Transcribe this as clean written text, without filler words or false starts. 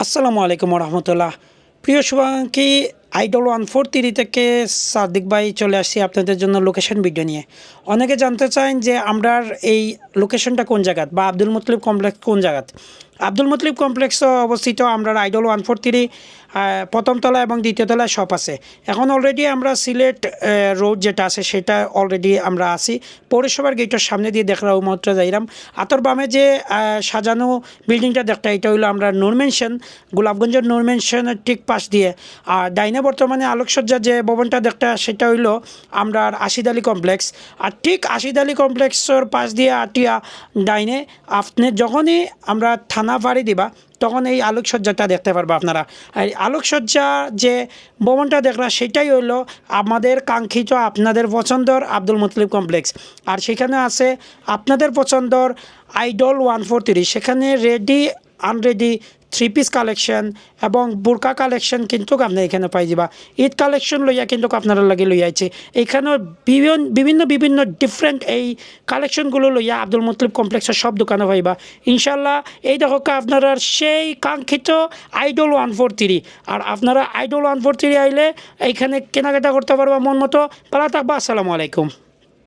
আসসালামু আলাইকুম রহমতুল্লাহ। প্রিয় শুভাকাঙ্ক্ষী, আইডল 143 থেকে সাদিক ভাই চলে আসছি আপনাদের জন্য লোকেশন ভিডিও নিয়ে। অনেকে জানতে চান যে আমরার এই লোকেশনটা কোন জায়গাত বা আব্দুল মুতলিব কমপ্লেক্স কোন জায়গাত। আব্দুল মুতলিব কমপ্লেক্স অবস্থিত আমরা আইডল 143 প্রথম তলা এবং দ্বিতীয় তলায় শপ আছে। এখন অলরেডি আমরা সিলেট রোড যেটা আছে সেটা অলরেডি আমরা আছি। পৌরসভার গেটের সামনে দিয়ে দেখলাম মাত্র যাইলাম। আতর বামে যে সাজানো বিল্ডিংটা দেখটা এটা হইলো আমরা নূর মেনশন, গোলাপগঞ্জের নূর মেনশনের ঠিক পাশ দিয়ে। আর ডাইনে বর্তমানে আলোকসজ্জা যে ভবনটা দেখটা সেটা হইলো আমরা আশিদ আলী কমপ্লেক্স। আর ঠিক আশিদ আলী কমপ্লেক্সের পাশ দিয়ে আটিয়া ডাইনে আপনি যখনই আমরা থানা পাড়ি দিবা তখন এই আলোকসজ্জাটা দেখতে পারবো আপনারা। এই আলোকসজ্জা যে ভবনটা দেখলা সেটাই হইলো আমাদের কাঙ্ক্ষিত আপনাদের পছন্দর আব্দুল মুতলিব কমপ্লেক্স। আর সেখানে আছে আপনাদের পছন্দর আইডল 143। সেখানে ready unready three piece collection এবং বোরকা কালেকশন কিন্তু আপনার এখানে পাই যাবা। ঈদ কালেকশন লইয়া কিন্তু আপনারা লাগে লইয়া আইছে। এইখানে বিভিন্ন বিভিন্ন ডিফারেন্ট এই কালেকশনগুলো লইয়া আব্দুল মুতলিব কমপ্লেক্সের সব দোকানে পাইবা ইনশাল্লাহ। এই দেখো আপনারা সেই কাঙ্ক্ষিত আইডল 143। আর আপনারা আইডল 143 আইলে এইখানে কেনাকাটা করতে পারবা মন মতো। ভালো থাকবা। আসসালামু আলাইকুম।